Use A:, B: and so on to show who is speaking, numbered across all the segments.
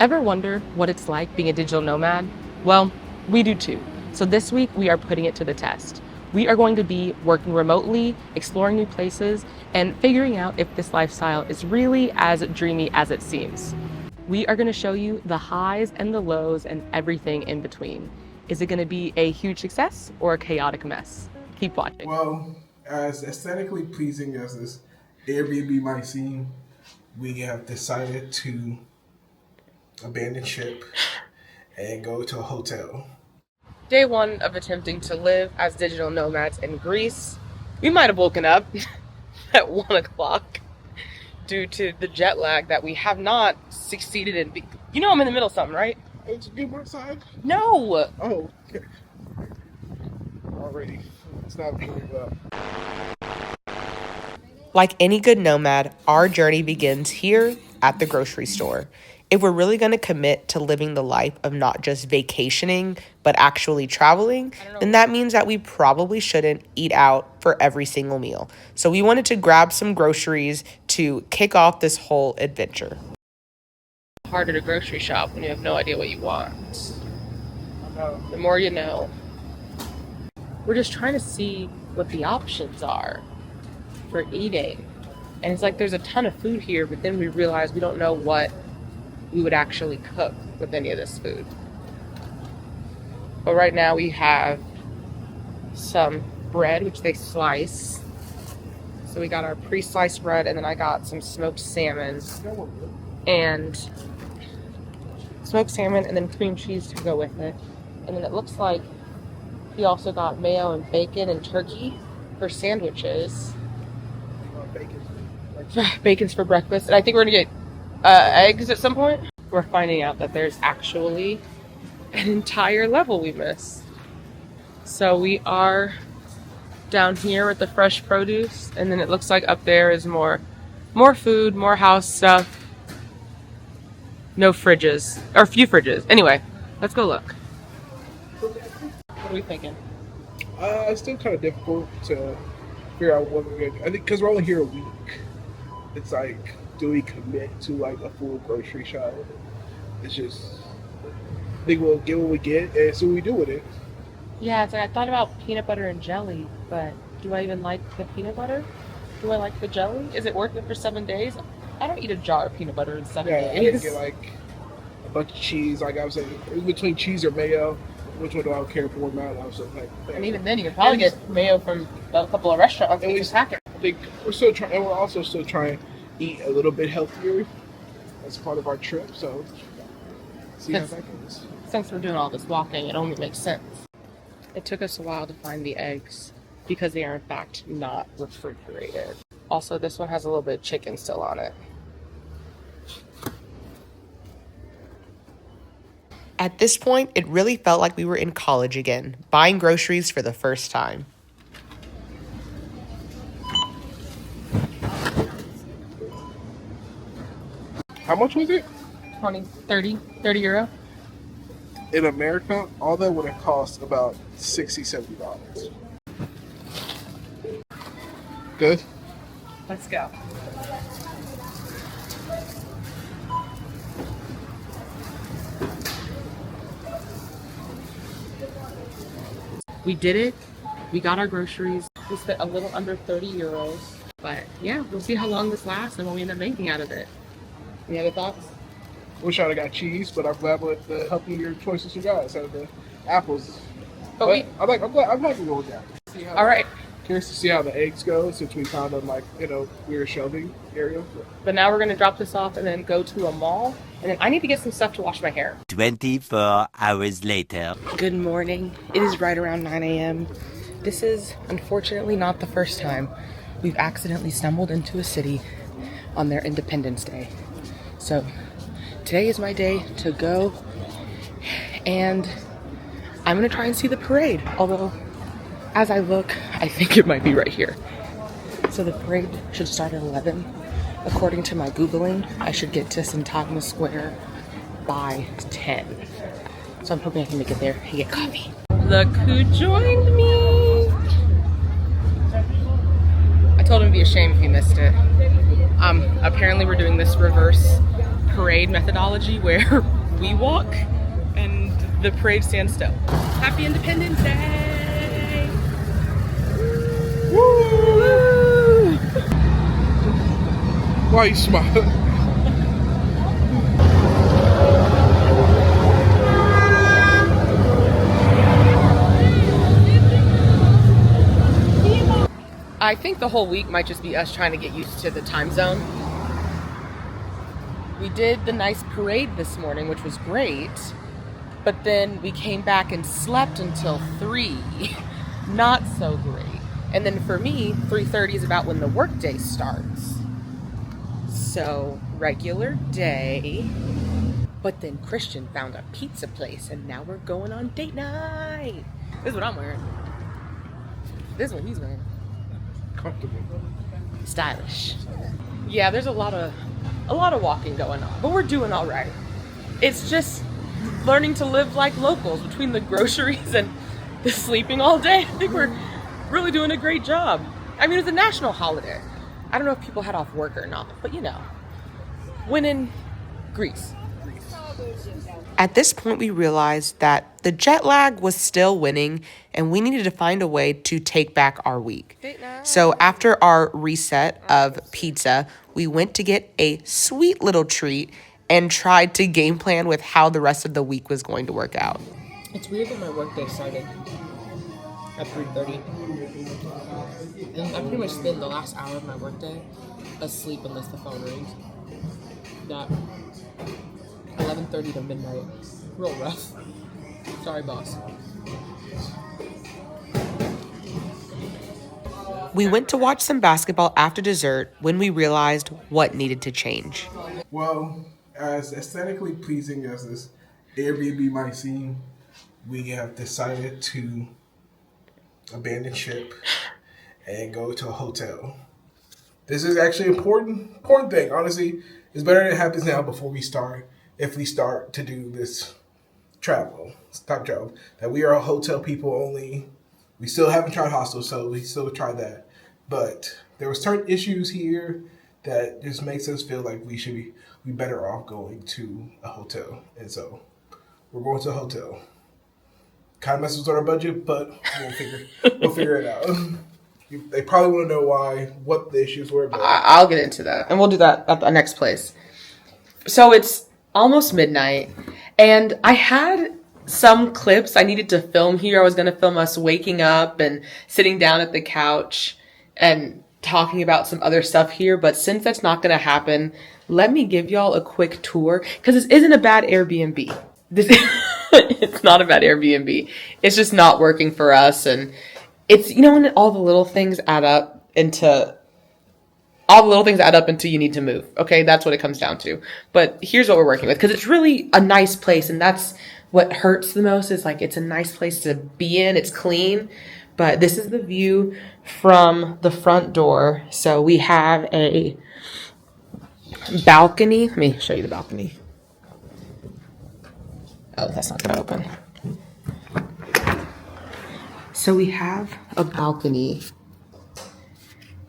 A: Ever wonder what it's like being a digital nomad? Well, we do too. So this week we are putting it to the test. We are going to be working remotely, exploring new places, and figuring out if this lifestyle is really as dreamy as it seems. We are going to show you the highs and the lows and everything in between. Is it going to be a huge success or a chaotic mess? Keep watching.
B: Well, as aesthetically pleasing as this Airbnb might seem, we have decided to abandon ship and go to a hotel.
A: Day one of attempting to live as digital nomads in Greece. We might have woken up at 1 o'clock due to the jet lag that we have not succeeded in. You know I'm in the middle of something, right?
B: It's good more side?
A: No!
B: Oh, okay. Already. It's not very well.
C: Like any good nomad, our journey begins here at the grocery store. If we're really going to commit to living the life of not just vacationing, but actually traveling, then that means that we probably shouldn't eat out for every single meal. So we wanted to grab some groceries to kick off this whole adventure.
A: Harder to grocery shop when you have no idea what you want. The more you know. We're just trying to see what the options are for eating. And it's like there's a ton of food here, but then we realize we don't know what we would actually cook with any of this food. But right now we have some bread, which they slice. So we got our pre-sliced bread, and then I got some smoked salmon and then cream cheese to go with it. And then it looks like he also got mayo and bacon and turkey for sandwiches. Bacon's for breakfast. And I think we're gonna get eggs at some point. We're finding out that there's actually an entire level we missed. So we are down here with the fresh produce, and then it looks like up there is more food, more house stuff. No fridges, or a few fridges. Anyway, let's go look. What are we thinking?
B: It's still kind of difficult to figure out what we're going to do. I think because we're only here a week, it's like, do we commit to like a full grocery shop? It's just, I think we'll get what we get and see what we do with it.
A: Yeah, it's like I thought about peanut butter and jelly, but do I even like the peanut butter? Do I like the jelly? Is it worth it for 7 days? I don't eat a jar of peanut butter in 7 days.
B: I need to get like a bunch of cheese. Like I was saying, between cheese or mayo, which one do I care for more? I was like,
A: and even then, you can probably get mayo from a couple of restaurants and just hack it.
B: I think we're still trying, and we're also still trying to eat a little bit healthier as part of our trip. So see how that goes.
A: Since we're doing all this walking, it only makes sense. It took us a while to find the eggs because they are in fact not refrigerated. Also, this one has a little bit of chicken still on it.
C: At this point, it really felt like we were in college again, buying groceries for the first time.
B: How much was it?
A: 30 euro.
B: In America, all that would have cost about $60-$70. Good?
A: Let's go. We did it. We got our groceries. We spent a little under 30 euros. But yeah, we'll see how long this lasts and what we end up making out of it. Any other thoughts?
B: Wish I'd have got cheese, but I'm glad with the healthier choices you guys out of the apples.
A: But
B: I'm glad we go with that.
A: All right.
B: Curious to see how the eggs go since we found them like, weird shelving area.
A: But now we're gonna drop this off and then go to a mall. And then I need to get some stuff to wash my hair.
D: 24 hours later.
A: Good morning. It is right around 9 a.m. This is unfortunately not the first time we've accidentally stumbled into a city on their Independence Day. So today is my day to go, and I'm gonna try and see the parade. Although, as I look, I think it might be right here. So the parade should start at 11. According to my Googling, I should get to Syntagma Square by 10. So I'm hoping I can make it there and get coffee. Look who joined me! I told him to be ashamed if he missed it. Apparently we're doing this reverse parade methodology where we walk and the parade stands still. Happy Independence Day! Woo!
B: Why you smile?
A: I think the whole week might just be us trying to get used to the time zone. We did the nice parade this morning, which was great, but then we came back and slept until 3. Not so great. And then for me, 3:30 is about when the workday starts. So, regular day. But then Christian found a pizza place and now we're going on date night. This is what I'm wearing. This is what he's wearing.
B: Comfortable.
A: Stylish. Yeah, there's a lot of walking going on, but we're doing all right. It's just learning to live like locals between the groceries and the sleeping all day. I think we're really doing a great job. I mean, it's a national holiday. I don't know if people had off work or not, but you know, when in Greece.
C: At this point, we realized that the jet lag was still winning and we needed to find a way to take back our week. So after our reset of pizza, we went to get a sweet little treat and tried to game plan with how the rest of the week was going to work out.
A: It's weird that my workday started at 3:30. And I pretty much spend the last hour of my workday asleep unless the phone rings. That 11:30 to midnight. Real rough. Sorry, boss.
C: We went to watch some basketball after dessert when we realized what needed to change.
B: Well, as aesthetically pleasing as this Airbnb might seem, we have decided to abandon ship and go to a hotel. This is actually an important thing. Honestly, it's better it happens now before we start. If we start to do this travel, that we are hotel people only. We still haven't tried hostels, so we still try that. But there were certain issues here that just makes us feel like we should be better off going to a hotel. And so we're going to a hotel. Kind of messes with our budget, but we'll figure it out. They probably want to know what the issues were. But
A: I'll get into that, and we'll do that at the next place. So it's almost midnight, and I had some clips I needed to film here. I was going to film us waking up and sitting down at the couch and talking about some other stuff here, but since that's not going to happen, let me give y'all a quick tour, because this isn't a bad Airbnb. It's not a bad Airbnb. It's just not working for us, and it's, when all the little things add up into you need to move. Okay, that's what it comes down to. But here's what we're working with, because it's really a nice place, and that's what hurts the most, is like it's a nice place to be in. It's clean. But this is the view from the front door. So we have a balcony. Let me show you the balcony. Oh, that's not going to open. So we have a balcony.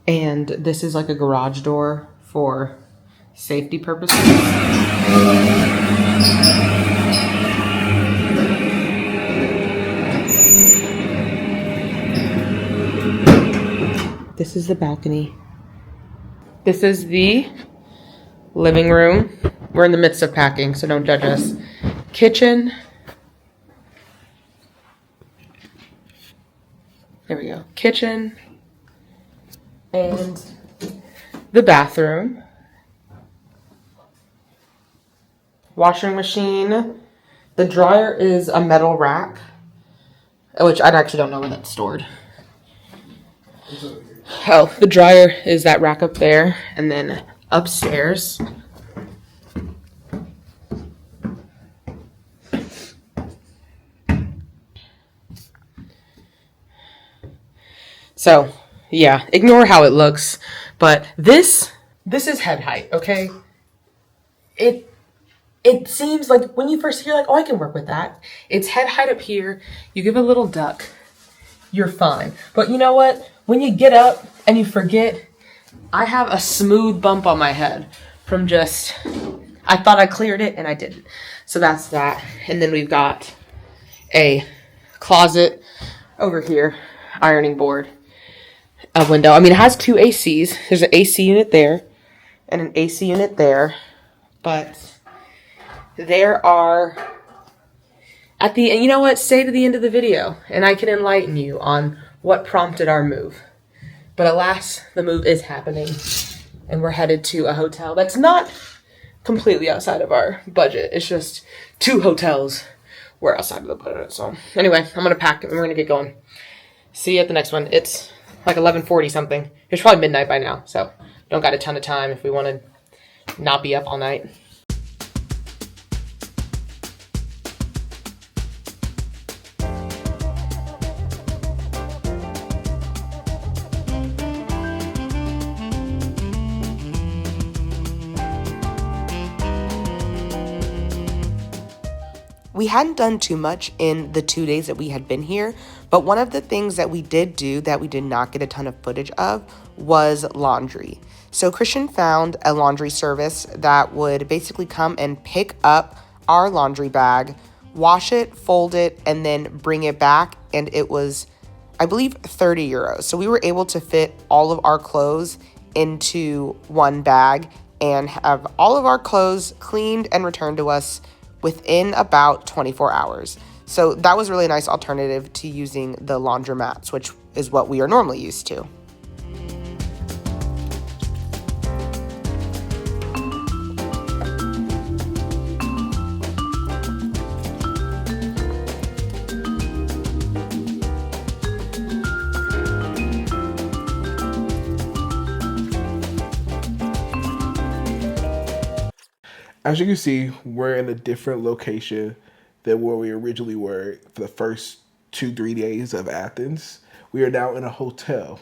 A: And this is like a garage door for safety purposes. This is the balcony. This is the living room. We're in the midst of packing, so don't judge us. Kitchen. There we go. Kitchen. And the bathroom. Washing machine. The dryer is a metal rack, which I actually don't know where that's stored. Oh, the dryer is that rack up there, and then upstairs. So, yeah, ignore how it looks, but this is head height, okay? It seems like when you first hear, like, oh, I can work with that. It's head height up here. You give a little duck, you're fine. But you know what? When you get up and you forget, I have a smooth bump on my head from just I thought I cleared it and I didn't. So that's that. And then we've got a closet over here, ironing board, a window. I mean, it has two ACs. There's an AC unit there and an AC unit there. But there are, at the end, you know what? Stay to the end of the video and I can enlighten you on what prompted our move. But alas, the move is happening and we're headed to a hotel that's not completely outside of our budget. It's just 2 hotels were outside of the budget. So anyway, I'm going to pack and we're going to get going. See you at the next one. It's like 11:40 something. It's probably midnight by now. So don't got a ton of time if we want to not be up all night.
C: We hadn't done too much in the 2 days that we had been here, but one of the things that we did do that we did not get a ton of footage of was laundry. So Christian found a laundry service that would basically come and pick up our laundry bag, wash it, fold it, and then bring it back. And it was, I believe, 30 euros. So we were able to fit all of our clothes into one bag and have all of our clothes cleaned and returned to us within about 24 hours. So that was really a nice alternative to using the laundromats, which is what we are normally used to.
B: As you can see, we're in a different location than where we originally were for the first 2-3 days of Athens. We are now in a hotel.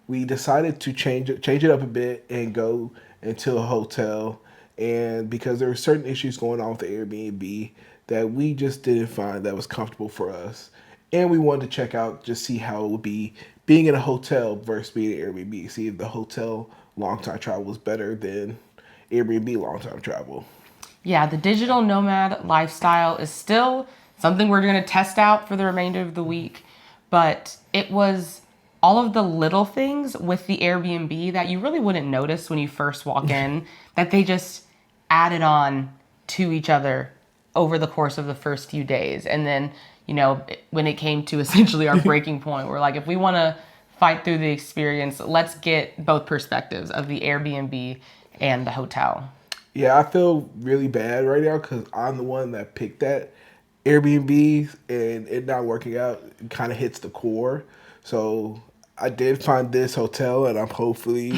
B: We decided to change it up a bit and go into a hotel. And because there were certain issues going on with the Airbnb that we just didn't find that was comfortable for us. And we wanted to check out, just see how it would be being in a hotel versus being in Airbnb. See if the hotel long-time travel was better than Airbnb long-time travel.
A: Yeah, the digital nomad lifestyle is still something we're going to test out for the remainder of the week. But it was all of the little things with the Airbnb that you really wouldn't notice when you first walk in, that they just added on to each other over the course of the first few days. And then, you know, when it came to essentially our breaking point, we're like, if we want to fight through the experience, let's get both perspectives of the Airbnb and the hotel.
B: Yeah, I feel really bad right now because I'm the one that picked that Airbnb and it not working out kind of hits the core. So I did find this hotel and I'm hopefully...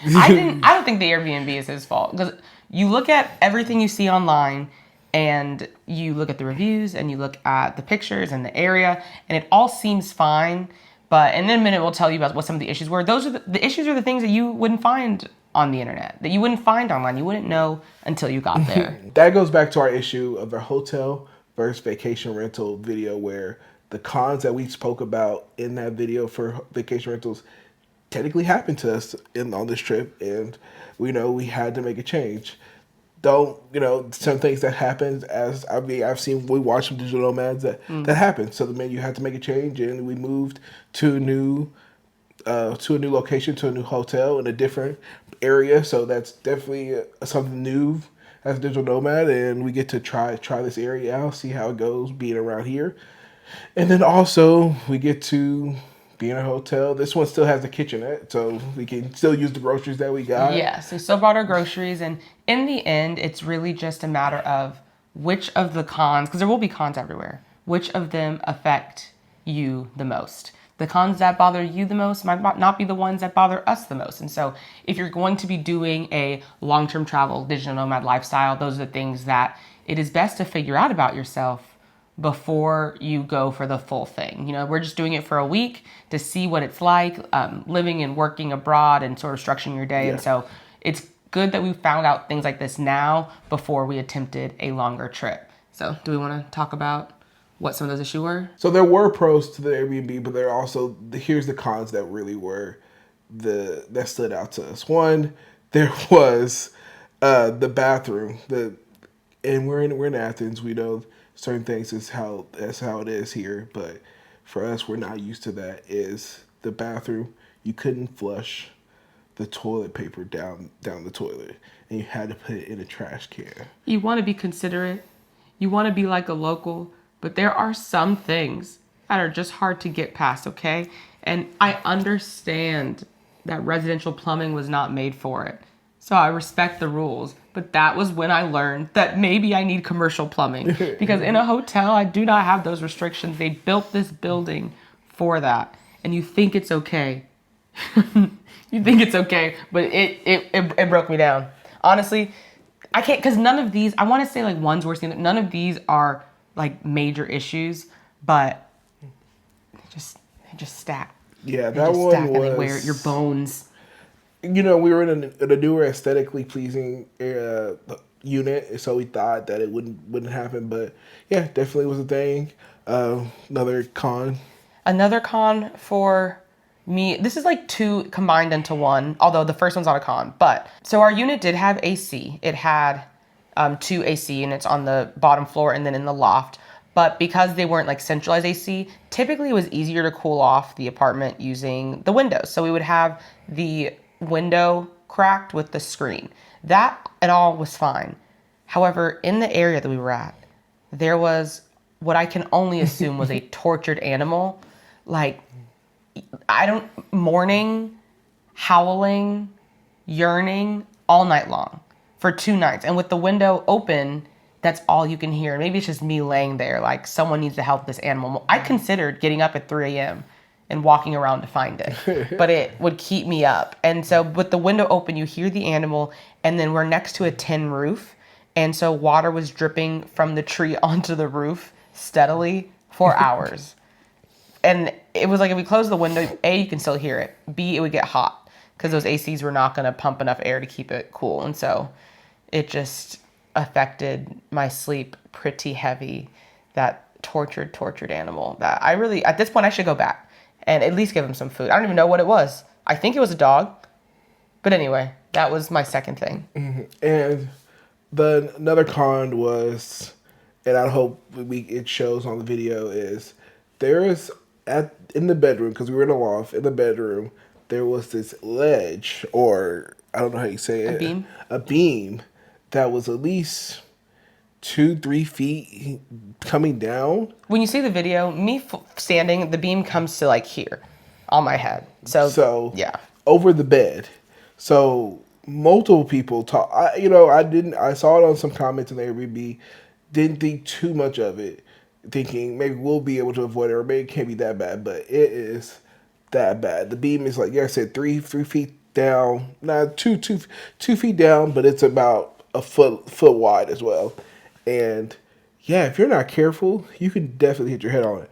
A: I don't think the Airbnb is his fault because you look at everything you see online and you look at the reviews and you look at the pictures and the area and it all seems fine. But in a minute, we'll tell you about what some of the issues were. Those are the issues are the things that you wouldn't find on the internet, that you wouldn't find online. You wouldn't know until you got there.
B: That goes back to our issue of the hotel versus vacation rental video, where the cons that we spoke about in that video for vacation rentals technically happened to us on this trip, and we know we had to make a change. Some things that happens, as I've seen, we watch some digital nomads that happened. So you had to make a change, and we moved to a new location, to a new hotel in a different area. So that's definitely something new as a digital nomad, and we get to try this area out, see how it goes being around here. And then also we get to be in a hotel. This one still has a kitchenette, so we can still use the groceries that we got.
A: Yeah, so we still brought our groceries, and in the end, it's really just a matter of which of the cons, because there will be cons everywhere, which of them affect you the most. The cons that bother you the most might not be the ones that bother us the most. And so if you're going to be doing a long-term travel digital nomad lifestyle, those are the things that it is best to figure out about yourself before you go for the full thing. You know, we're just doing it for a week to see what it's like, living and working abroad and sort of structuring your day. Yeah. And so it's good that we found out things like this now before we attempted a longer trip. So do we want to talk about what some of those issues were?
B: So there were pros to the Airbnb, but there are also, here's the cons that really were that stood out to us. One, there was The bathroom, and we're in Athens. We know certain things is how that's how it is here, but for us, we're not used to that. Is the bathroom? You couldn't flush the toilet paper down the toilet, and you had to put it in a trash can.
C: You want to be considerate. You want to be like a local, but there are some things that are just hard to get past, okay? And I understand that residential plumbing was not made for it. So I respect the rules, but that was when I learned that maybe I need commercial plumbing because in a hotel I do not have those restrictions. They built this building for that, and you think it's okay. You think it's okay, but it broke me down. Honestly, I can't, because none of these, I want to say like one's worse than the other. None of these are like major issues, but they just stack.
B: Yeah,
C: They
B: that
C: just
B: one
C: stack
B: was.
C: and they wear your bones.
B: You know, we were in a newer, aesthetically pleasing unit, so we thought that it wouldn't happen. But yeah, definitely was a thing. Another con.
C: Another con for me, this is like two combined into one, although the first one's not a con. But so our unit did have AC. It had two AC units on the bottom floor and then in the loft. But because they weren't like centralized AC, typically it was easier to cool off the apartment using the windows. So we would have the window cracked with the screen. That and all was fine. However, in the area that we were at, there was what I can only assume was a tortured animal. Like, mourning, howling, yearning all night long for 2 nights. And with the window open, that's all you can hear. Maybe it's just me laying there, like someone needs to help this animal. I considered getting up at 3 a.m. and walking around to find it, but it would keep me up. And so with the window open, you hear the animal, and then we're next to a tin roof. And so water was dripping from the tree onto the roof steadily for hours. And it was like if we closed the window, A, you can still hear it. B, it would get hot because those ACs were not going to pump enough air to keep it cool. And so it just affected my sleep pretty heavy. That tortured animal that I really, at this point, I should go back and at least give him some food. I don't even know what it was. I think it was a dog. But anyway, that was my second thing.
B: Mm-hmm. And another con was, and I hope it shows on the video, is there is in the bedroom, because we were in a loft, in the bedroom, there was this ledge, or I don't know how you say it. A beam that was at least 2-3 feet coming down.
C: When you see the video, me standing, the beam comes to like here on my head. So yeah,
B: over the bed. So multiple people talk. I saw it on some comments in the Airbnb. Didn't think too much of it, thinking maybe we'll be able to avoid it, or maybe it can't be that bad, but it is that bad. The beam is like I said, 3 feet down, not two feet down, but it's about a foot wide as well. And yeah, if you're not careful, you can definitely hit your head on it.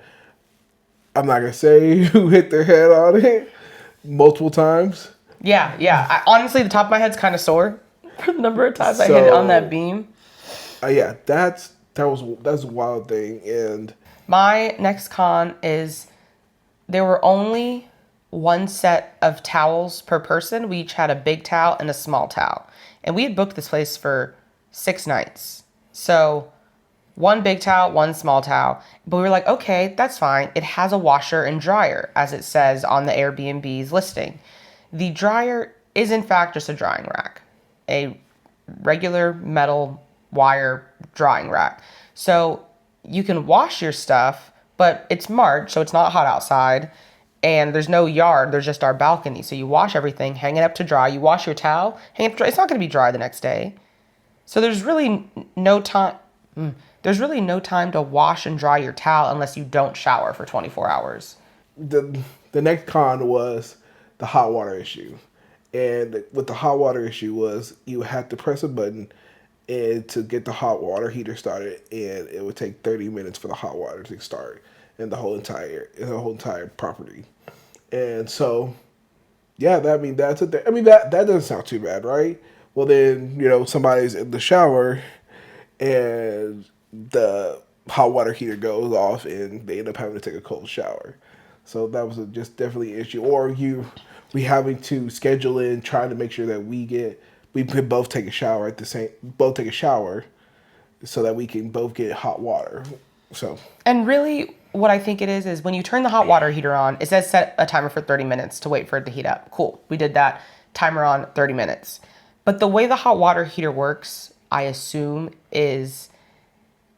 B: I'm not gonna say who hit their head on it multiple times.
C: Yeah. Honestly, the top of my head's kind of sore for the number of times I hit it on that beam.
B: Yeah, that's a wild thing. And
C: my next con is there were only one set of towels per person. We each had a big towel and a small towel, and we had booked this place for 6 nights. So 1 big towel, 1 small towel. But we were like, okay, that's fine. It has a washer and dryer, as it says on the Airbnb's listing. The dryer is in fact just a drying rack, a regular metal wire drying rack. So you can wash your stuff, but it's March, so it's not hot outside, and there's no yard, there's just our balcony. So you wash everything, hang it up to dry. You wash your towel, hang it up to dry. It's not going to be dry the next day. So there's really no time. There's really no time to wash and dry your towel unless you don't shower for 24 hours.
B: The next con was the hot water issue. And with the hot water issue was you had to press a button and to get the hot water heater started, and it would take 30 minutes for the hot water to start in the whole entire property. And so, yeah, that's a thing. I mean, that doesn't sound too bad, right? Well, then, somebody's in the shower and the hot water heater goes off and they end up having to take a cold shower. So that was just definitely an issue. Or we having to schedule in, trying to make sure that we get we could both take a shower so that we can both get hot water. So.
C: And really, what I think it is when you turn the hot water heater on, it says set a timer for 30 minutes to wait for it to heat up. Cool. We did that. Timer on, 30 minutes. But the way the hot water heater works, I assume, is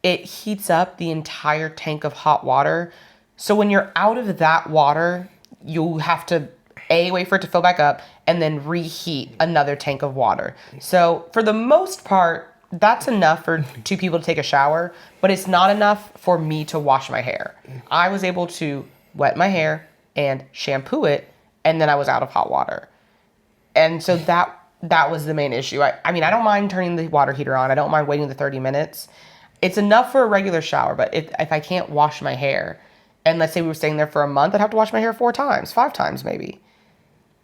C: it heats up the entire tank of hot water. So when you're out of that water, you have to wait for it to fill back up and then reheat another tank of water. So for the most part, that's enough for 2 people to take a shower, but it's not enough for me to wash my hair. I was able to wet my hair and shampoo it, and then I was out of hot water. And so that was the main issue. I mean, I don't mind turning the water heater on. I don't mind waiting the 30 minutes. It's enough for a regular shower, but if I can't wash my hair, and let's say we were staying there for a month, I'd have to wash my hair 4 times, 5 times maybe.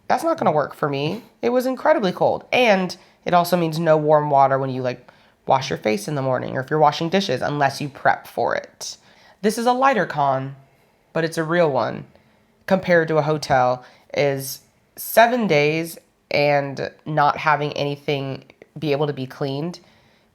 C: That's not going to work for me. It was incredibly cold. And it also means no warm water when you wash your face in the morning or if you're washing dishes unless you prep for it. This is a lighter con, but it's a real one compared to a hotel, is 7 days and not having anything be able to be cleaned,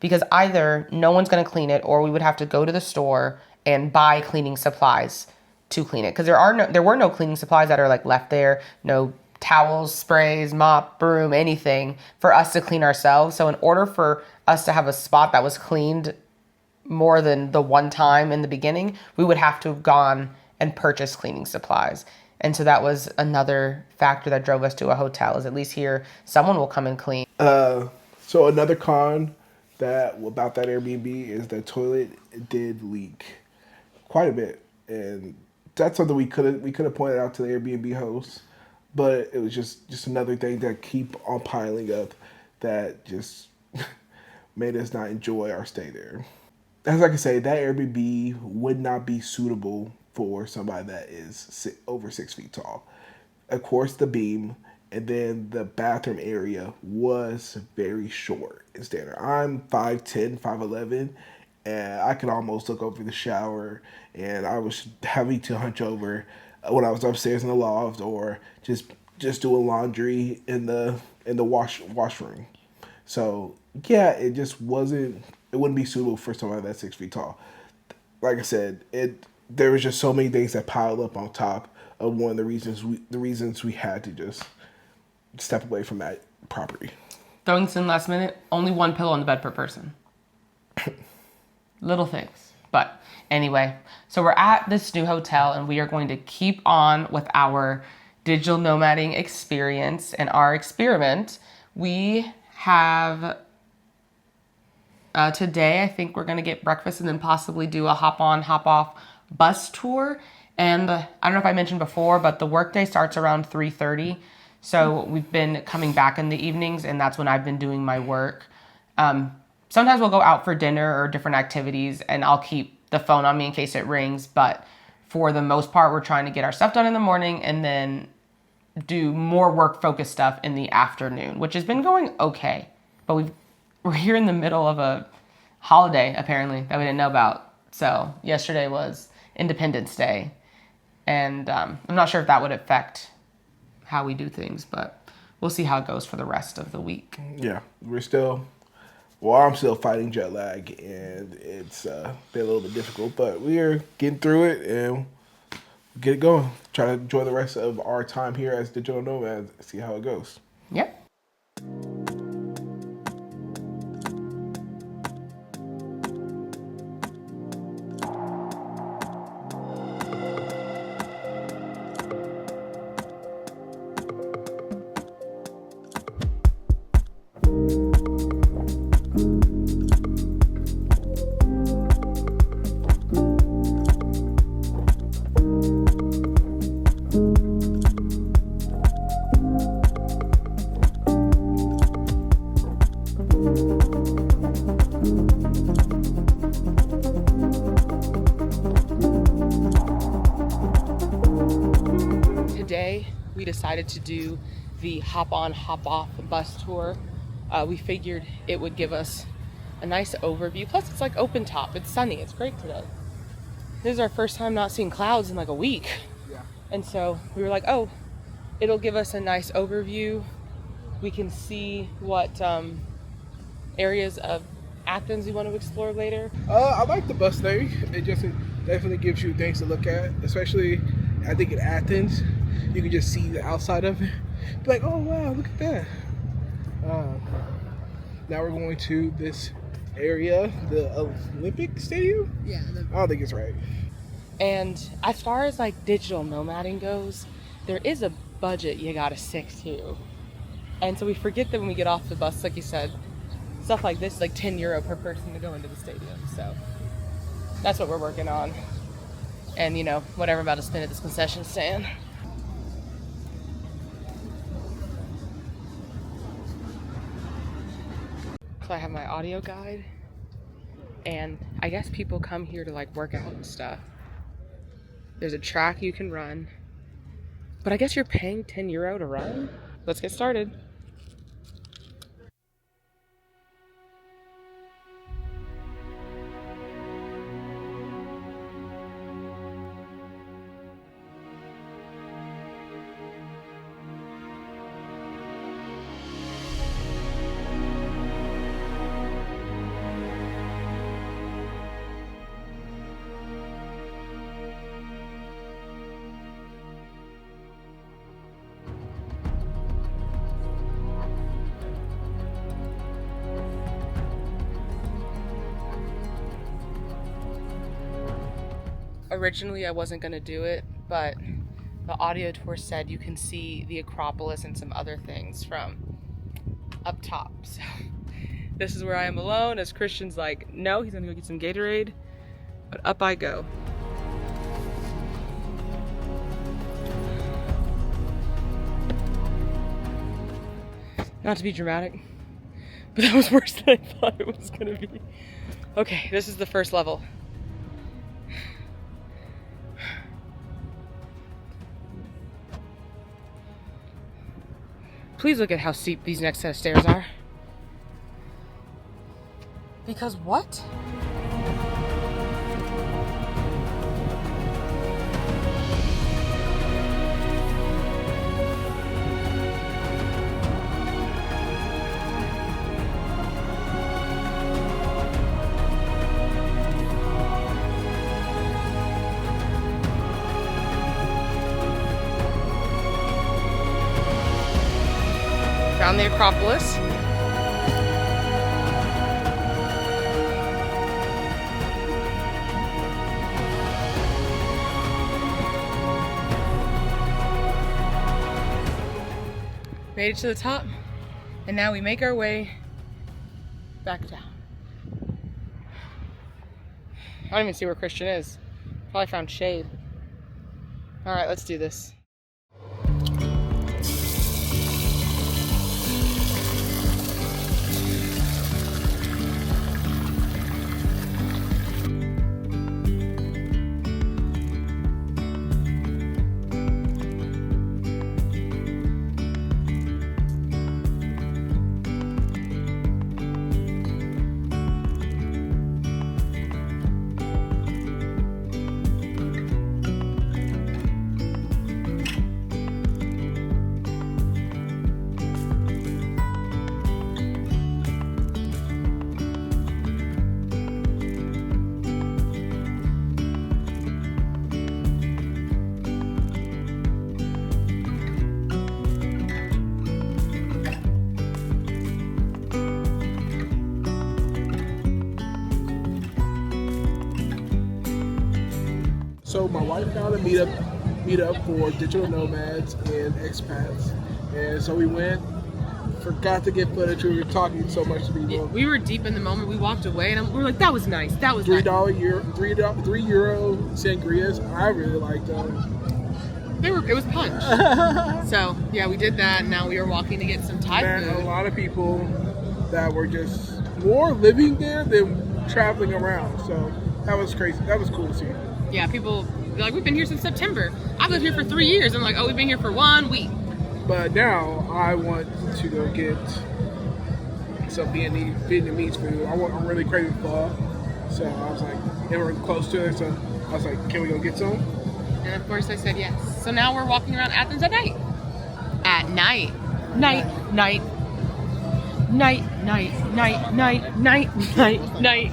C: because either no one's going to clean it or we would have to go to the store and buy cleaning supplies to clean it, because there were no cleaning supplies that are left there, no towels, sprays, mop, broom, anything for us to clean ourselves. So in order for us to have a spot that was cleaned more than the one time in the beginning, we would have to have gone and purchased cleaning supplies. And so that was another factor that drove us to a hotel, is at least here someone will come and clean.
B: So another con about that Airbnb is the toilet did leak quite a bit, and that's something we could have pointed out to the Airbnb host. But it was just another thing that keep on piling up that just made us not enjoy our stay there. As I can say, that Airbnb would not be suitable for somebody that is over 6 feet tall. Of course, the beam and then the bathroom area was very short in standard. I'm 5'10", 5'11", and I could almost look over the shower, and I was having to hunch over when I was upstairs in the loft, or just doing laundry in the washroom. So yeah, it just wouldn't be suitable for somebody that's 6 feet tall. Like I said, there was just so many things that piled up on top of one of the reasons we had to just step away from that property.
C: Throwing this in last minute, only 1 pillow on the bed per person. Little things. But anyway, so we're at this new hotel and we are going to keep on with our digital nomading experience and our experiment. We have today, I think we're going to get breakfast and then possibly do a hop on, hop off bus tour. And I don't know if I mentioned before, but the workday starts around 3:30. So we've been coming back in the evenings, and that's when I've been doing my work. Sometimes we'll go out for dinner or different activities, and I'll keep the phone on me in case it rings. But for the most part, we're trying to get our stuff done in the morning and then do more work-focused stuff in the afternoon, which has been going okay. But we're here in the middle of a holiday, apparently, that we didn't know about. So yesterday was Independence Day, and I'm not sure if that would affect how we do things, but we'll see how it goes for the rest of the week.
B: Yeah, I'm still fighting jet lag, and it's been a little bit difficult, but we are getting through it and get it going. Try to enjoy the rest of our time here as digital nomads, see how it goes.
C: Yep. Today, we decided to do the hop on, hop off bus tour. We figured it would give us a nice overview. Plus, it's open top. It's sunny. It's great today. This is our first time not seeing clouds in a week.
B: Yeah.
C: And so we were like, oh, it'll give us a nice overview
A: we can see what areas of Athens we want to explore later.
B: I like the bus thing. It definitely gives you things to look at, especially I think in Athens, you can just see the outside of it. Be like, oh wow, look at that. Now we're going to this area, the Olympic Stadium.
A: Yeah.
B: I don't think it's right.
A: And as far as like digital nomading goes, there is a budget you gotta stick to. And so we forget that when we get off the bus, like you said, stuff like this is like €10 per person to go into the stadium. So that's what we're working on. And you know, whatever I'm about to spend at this concession stand. So I have my audio guide, and I guess people come here to like work out and stuff. There's a track you can run, but I guess you're paying €10 to run. Let's get started. Originally, I wasn't going to do it, but the audio tour said you can see the Acropolis and some other things from up top. So this is where I am alone, as Christian's like, no, he's going to go get some Gatorade, but up I go. Not to be dramatic, but that was worse than I thought it was going to be. Okay, this is the first level. Please look at how steep these next set of stairs are. Because what? Found the Acropolis. Made it to the top, and now we make our way back down. I don't even see where Christian is. Probably found shade. All right, let's do this.
B: So my wife found a meetup for digital nomads and expats, and so we went. Forgot to get footage. We were talking so much to people.
A: We were deep in the moment. We walked away, and we were like, "That was nice. That was
B: $3
A: nice."
B: €3 sangrias. I really liked them.
A: It was punch. So yeah, we did that. And now we are walking to get some Thai
B: Met
A: food.
B: a lot of people that were just more living there than traveling around. So that was crazy. That was cool to see.
A: Yeah, people they're like, "We've been here since September. I've lived here for 3 years." I'm like, "Oh, we've been here for 1 week."
B: But now I want to go get some Vietnamese food. I'm really craving pho. So I was like, they were close to it. So I was like, can we go get some?
A: And of course I said yes. So now we're walking around Athens at night. At night. Night, night, night, night, night, night, night, night, night.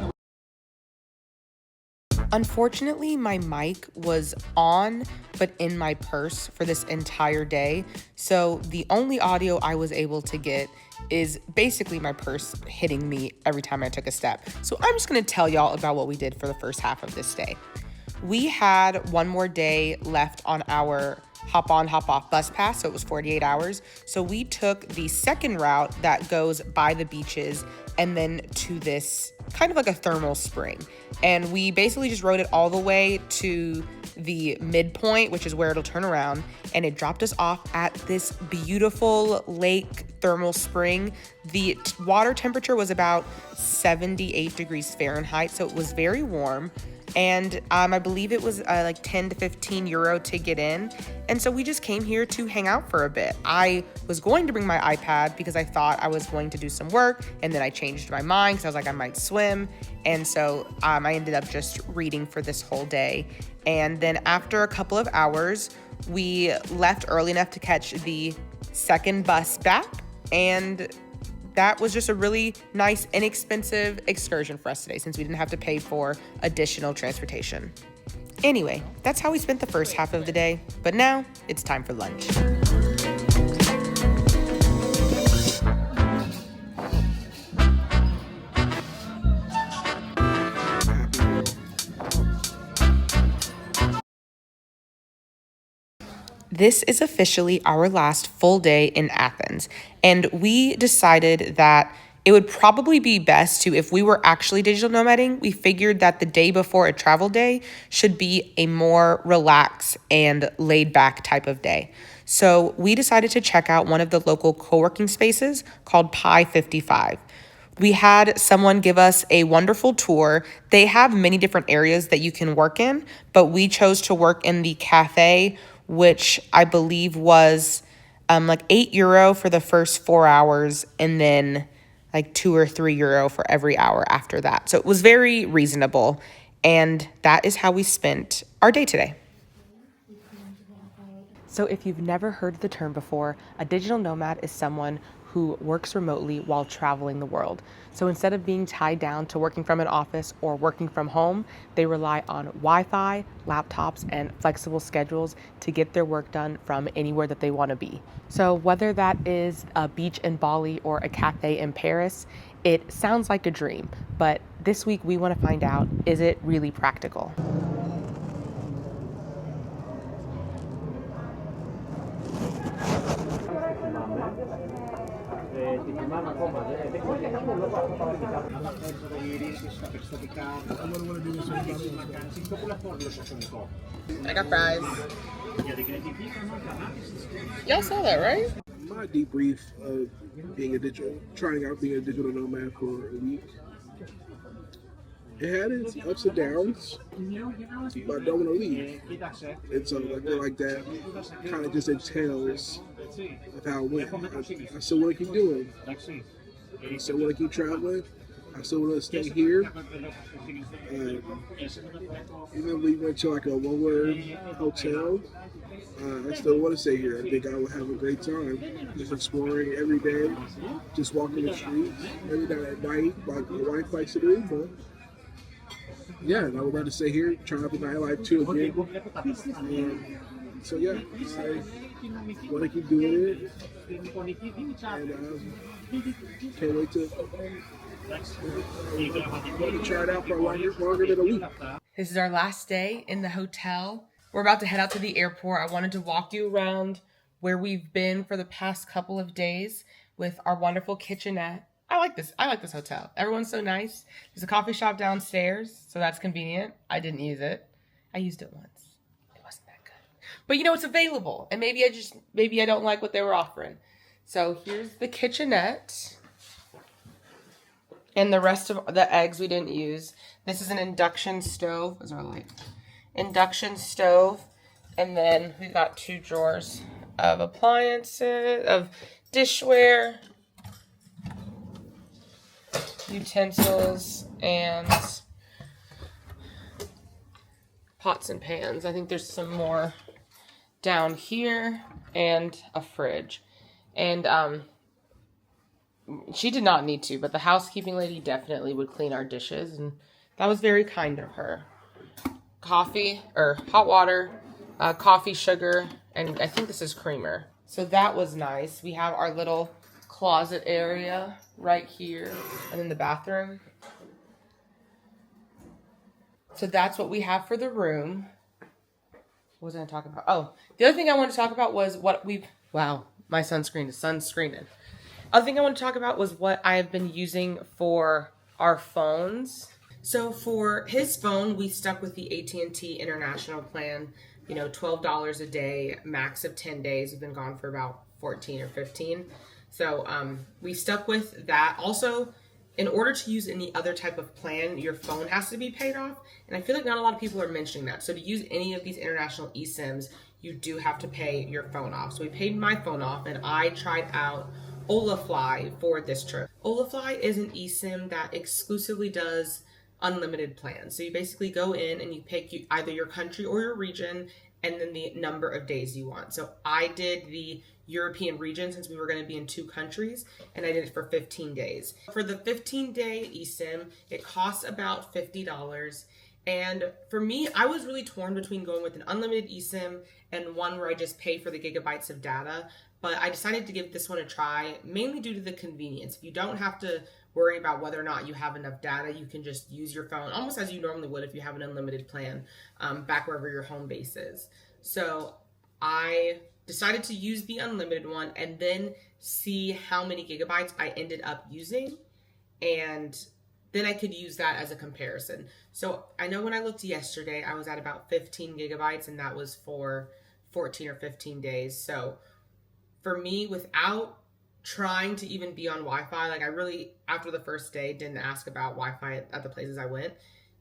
A: Unfortunately, my mic was on, but in my purse for this entire day. So the only audio I was able to get is basically my purse hitting me every time I took a step. So I'm just gonna tell y'all about what we did for the first half of this day. We had one more day left on our hop on, hop off bus pass, so it was 48 hours. So we took the second route that goes by the beaches and then to this kind of like a thermal spring. And we basically just rode it all the way to the midpoint, which is where it'll turn around, and it dropped us off at this beautiful lake thermal spring. The water temperature was about 78 degrees Fahrenheit, so it was very warm. And I believe it was like 10 to 15 euro to get in. And so we just came here to hang out for a bit. I was going to bring my iPad because I thought I was going to do some work, and then I changed my mind because I was like, I might swim. And so I ended up just reading for this whole day. And then after a couple of hours, we left early enough to catch the second bus back, and that was just a really nice, inexpensive excursion for us today since we didn't have to pay for additional transportation. Anyway, that's how we spent the first half of the day, but now it's time for lunch. This is officially our last full day in Athens, and we decided that it would probably be best to, if we were actually digital nomading, we figured that the day before a travel day should be a more relaxed and laid back type of day. So we decided to check out one of the local co-working spaces called Pi 55. We had someone give us a wonderful tour. They have many different areas that you can work in, but we chose to work in the cafe, which I believe was like €8 for the first 4 hours, and then like €2 or €3 for every hour after that. So it was very reasonable. And that is how we spent our day today. So if you've never heard the term before, a digital nomad is someone who works remotely while traveling the world. So instead of being tied down to working from an office or working from home, they rely on Wi-Fi, laptops, and flexible schedules to get their work done from anywhere that they want to be. So whether that is a beach in Bali or a cafe in Paris, it sounds like a dream. But this week we want to find out, is it really practical? I got fries. Y'all saw that, right?
B: My debrief of trying out being a digital nomad for a week. It had its ups and downs, but I don't want to leave. And so I feel like that kind of just entails of how it went. I still want to keep doing. I still want to keep traveling. I still want to stay here. Even if we went to like a lower hotel, I still want to stay here. I think I would have a great time just exploring every day, just walking the streets every night at night, like my wife likes to do. But yeah, and I would rather stay here, try out the nightlife too again. So yeah, I want to keep doing it, and can't wait to try it out for longer than a week.
A: This is our last day in the hotel. We're about to head out to the airport. I wanted to walk you around where we've been for the past couple of days with our wonderful kitchenette. I like this hotel. Everyone's so nice. There's a coffee shop downstairs, so that's convenient. I didn't use it. I used it once. It wasn't that good. But it's available. And maybe I don't like what they were offering. So here's the kitchenette. And the rest of the eggs we didn't use. This is an induction stove. Is our light? Induction stove. And then we got 2 drawers of appliances, of dishware, utensils, and pots and pans. I think there's some more down here, and a fridge. And she did not need to, but the housekeeping lady definitely would clean our dishes, and that was very kind of her. Coffee, or hot water, coffee, sugar, and I think this is creamer. So that was nice. We have our little closet area right here, and then the bathroom. So that's what we have for the room. What was I talking about? Oh, the other thing I wanted to talk about was what we've... Wow, my sunscreen is sunscreening. Other thing I want to talk about was what I have been using for our phones. So for his phone, we stuck with the AT&T international plan. You know, $12 a day, max of 10 days. We've been gone for about 14 or 15. So we stuck with that. Also, in order to use any other type of plan, your phone has to be paid off. And I feel like not a lot of people are mentioning that. So to use any of these international eSIMs, you do have to pay your phone off. So we paid my phone off, and I tried out Olafly for this trip. Olafly is an eSIM that exclusively does unlimited plans. So you basically go in and you pick either your country or your region, and then the number of days you want. So I did the European region since we were going to be in 2 countries, and I did it for 15 days. For the 15-day eSIM, it costs about $50. And for me, I was really torn between going with an unlimited eSIM and one where I just pay for the gigabytes of data. But I decided to give this one a try, mainly due to the convenience. If you don't have to worry about whether or not you have enough data, you can just use your phone almost as you normally would if you have an unlimited plan back wherever your home base is. So I decided to use the unlimited one and then see how many gigabytes I ended up using, and then I could use that as a comparison. So I know when I looked yesterday, I was at about 15 gigabytes, and that was for 14 or 15 days. So for me, without trying to even be on Wi-Fi, like I really, after the first day, didn't ask about Wi-Fi at the places I went.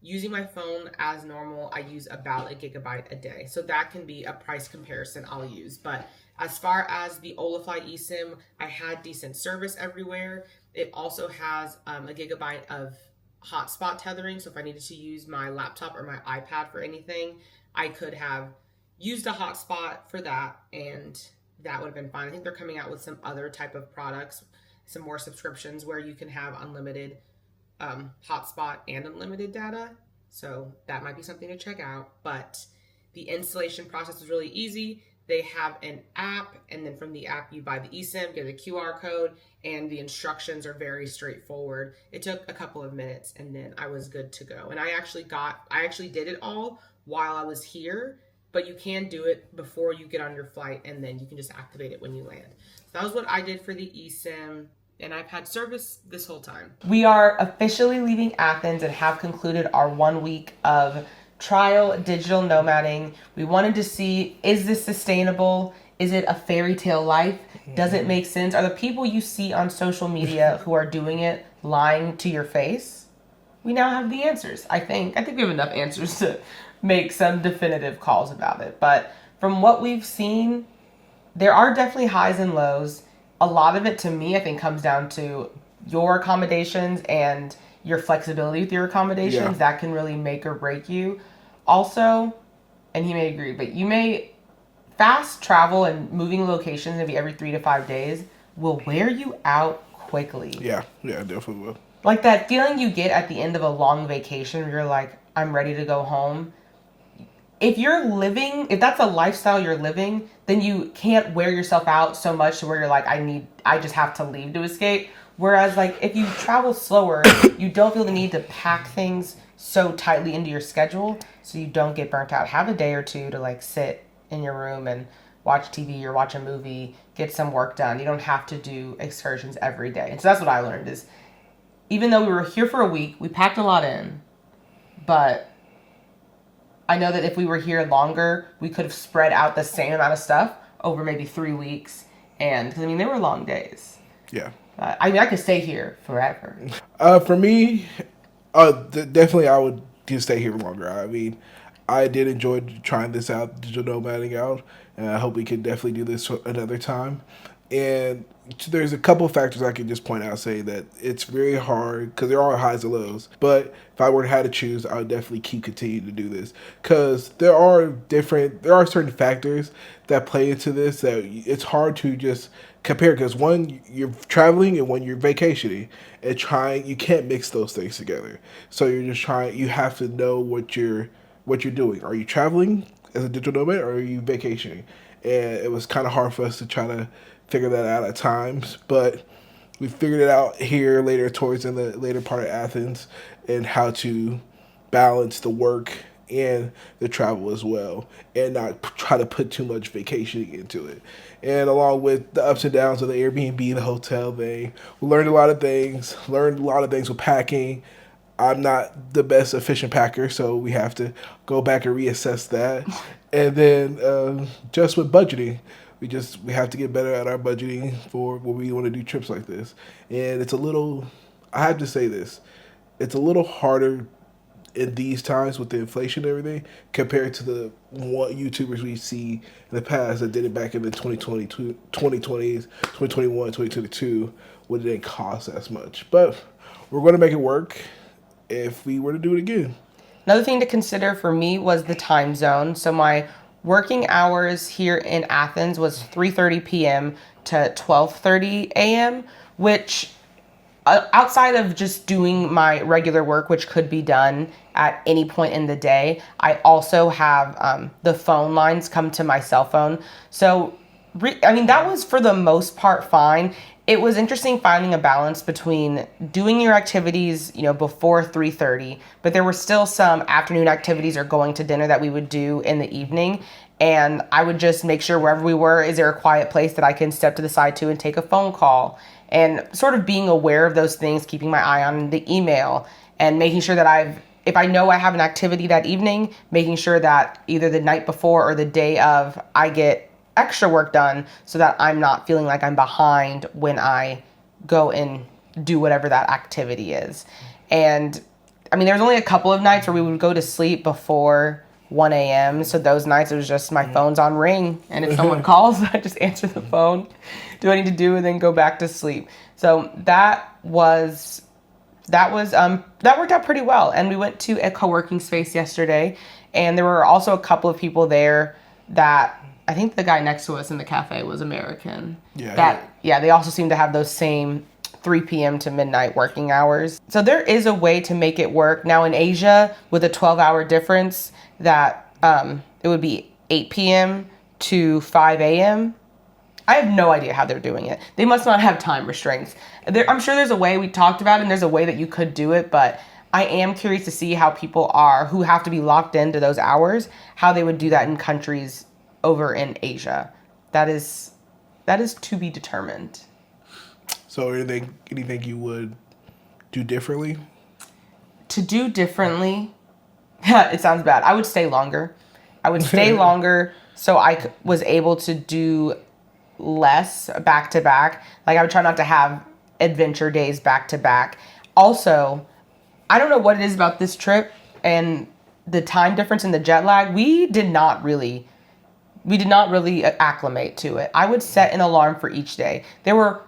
A: Using my phone as normal, I use about a gigabyte a day. So that can be a price comparison I'll use. But as far as the Olafly eSIM, I had decent service everywhere. It also has a gigabyte of hotspot tethering. So if I needed to use my laptop or my iPad for anything, I could have used a hotspot for that, and that would have been fine. I think they're coming out with some other type of products, some more subscriptions where you can have unlimited hotspot and unlimited data. So that might be something to check out. But the installation process is really easy. They have an app, and then from the app you buy the eSIM, get a QR code, and the instructions are very straightforward. It took a couple of minutes, and then I was good to go. And I actually did it all while I was here, but you can do it before you get on your flight, and then you can just activate it when you land. So that was what I did for the eSIM, and I've had service this whole time. We are officially leaving Athens and have concluded our 1 week of trial digital nomading. We wanted to see, is this sustainable? Is it a fairy tale life? Does it make sense? Are the people you see on social media who are doing it lying to your face? We now have the answers, I think. I think we have enough answers to make some definitive calls about it. But from what we've seen, there are definitely highs and lows. A lot of it, to me, I think comes down to your accommodations and your flexibility with your accommodations. Yeah. That can really make or break you. Also, and he may agree, but you may fast travel and moving locations maybe every 3 to 5 days will wear you out quickly.
B: Yeah, definitely will.
A: Like that feeling you get at the end of a long vacation where you're like, I'm ready to go home. If that's a lifestyle you're living, then you can't wear yourself out so much to where you're like, I just have to leave to escape. Whereas like if you travel slower, you don't feel the need to pack things so tightly into your schedule so you don't get burnt out. Have a day or two to like sit in your room and watch TV or watch a movie, get some work done. You don't have to do excursions every day. And so that's what I learned is, even though we were here for a week, we packed a lot in, but I know that if we were here longer, we could have spread out the same amount of stuff over maybe 3 weeks. And, because, they were long days.
B: Yeah.
A: I could stay here forever.
B: For me, definitely I would just stay here longer. I did enjoy trying this out, digital nomading out, and I hope we can definitely do this another time. And there's a couple factors I can just point out, say that it's very hard because there are highs and lows. But if I were to have to choose, I would definitely keep continuing to do this because there are certain factors that play into this that it's hard to just compare because one, you're traveling and one, you're vacationing, and you can't mix those things together. So you have to know what you're doing. Are you traveling as a digital nomad or are you vacationing? And it was kind of hard for us to try to figure that out at times, but we figured it out here later towards in the later part of Athens and how to balance the work and the travel as well and not try to put too much vacationing into it. And along with the ups and downs of the Airbnb, the hotel thing, we learned a lot of things, with packing. I'm not the best efficient packer, so we have to go back and reassess that. And then just with budgeting, we have to get better at our budgeting for when we want to do trips like this. And I have to say this, it's a little harder in these times with the inflation and everything compared to the one YouTubers we see in the past that did it back in the 2020s, 2021, 2022 when it didn't cost as much. But we're going to make it work if we were to do it again.
C: Another thing to consider for me was the time zone. So my working hours here in Athens was 3:30 p.m. to 12:30 a.m., which outside of just doing my regular work, which could be done at any point in the day, I also have the phone lines come to my cell phone. So, that was for the most part fine. It was interesting finding a balance between doing your activities, before 3:30, but there were still some afternoon activities or going to dinner that we would do in the evening. And I would just make sure wherever we were, is there a quiet place that I can step to the side to and take a phone call? And sort of being aware of those things, keeping my eye on the email and making sure that if I know I have an activity that evening, making sure that either the night before or the day of, I get extra work done so that I'm not feeling like I'm behind when I go and do whatever that activity is. And there's only a couple of nights where we would go to sleep before 1 a.m. So those nights it was just my phone's on ring. And if someone calls, I just answer the phone, do what I need to do, and then go back to sleep. So that worked out pretty well. And we went to a co-working space yesterday, and there were also a couple of people there that I think the guy next to us in the cafe was American. Yeah, they also seem to have those same 3 p.m. to midnight working hours. So there is a way to make it work. Now in Asia, with a 12-hour difference, that it would be 8 p.m. to 5 a.m. I have no idea how they're doing it. They must not have time restraints. I'm sure there's a way, we talked about it, and there's a way that you could do it, but I am curious to see how people who have to be locked into those hours, how they would do that in countries over in Asia. That is to be determined.
B: So anything you would do differently?
C: To do differently, it sounds bad. I would stay longer. So I was able to do less back to back. Like I would try not to have adventure days back to back. Also, I don't know what it is about this trip and the time difference and the jet lag. We did not really acclimate to it. I would set an alarm for each day. There were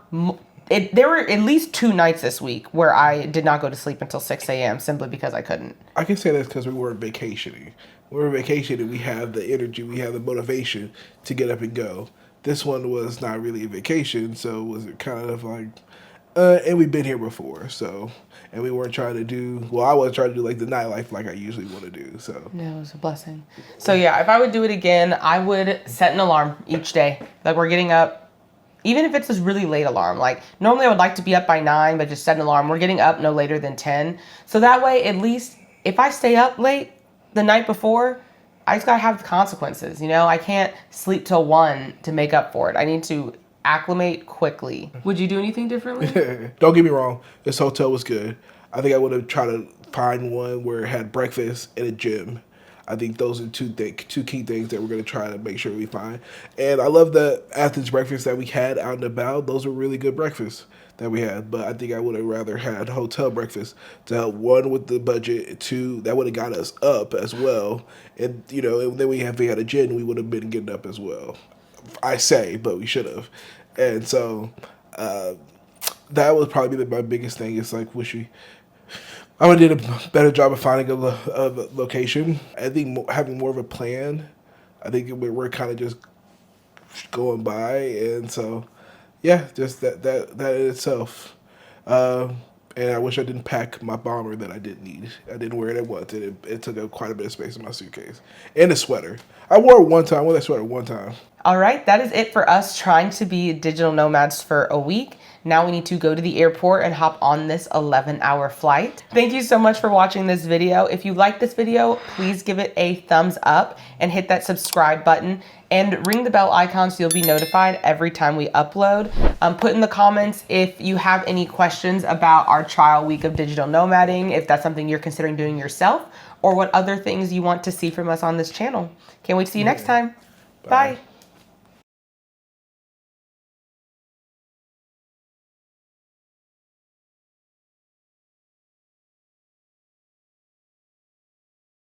C: at least 2 nights this week where I did not go to sleep until 6 a.m. simply because I couldn't.
B: I can say that's because we weren't vacationing. When we're vacationing, we have the energy, we have the motivation to get up and go. This one was not really a vacation, so it was kind of like, and we've been here before, so, and we weren't trying to do, I wasn't trying to do like the nightlife like I usually want to do, so.
C: No, it was a blessing. So yeah, if I would do it again, I would set an alarm each day. Like we're getting up, even if it's this really late alarm. Like normally I would like to be up by 9, but just set an alarm. We're getting up no later than 10. So that way, at least if I stay up late the night before, I just gotta have the consequences. I can't sleep till 1 to make up for it. I need to acclimate quickly. Would you do anything differently?
B: Don't get me wrong. This hotel was good. I think I would have tried to find one where it had breakfast and a gym. I think those are two key things that we're going to try to make sure we find. And I love the Athens breakfast that we had out and about. Those were really good breakfasts that we had. But I think I would have rather had hotel breakfast to help, 1, with the budget, 2, that would have got us up as well. And, and then if we had a gym, we would have been getting up as well. I say, but we should have. And so that would probably be my biggest thing. Is like, I would did a better job of finding a location. I think having more of a plan. I think we're kind of just going by, and so yeah, just that in itself. And I wish I didn't pack my bomber that I didn't need. I didn't wear it at once, and it took up quite a bit of space in my suitcase. And a sweater. I wore it one time. I wore that sweater one time.
C: All right, that is it for us trying to be digital nomads for a week. Now we need to go to the airport and hop on this 11-hour flight. Thank you so much for watching this video. If you like this video, please give it a thumbs up and hit that subscribe button and ring the bell icon so you'll be notified every time we upload. Put in the comments if you have any questions about our trial week of digital nomading, if that's something you're considering doing yourself, or what other things you want to see from us on this channel. Can't wait to see you next time. Bye.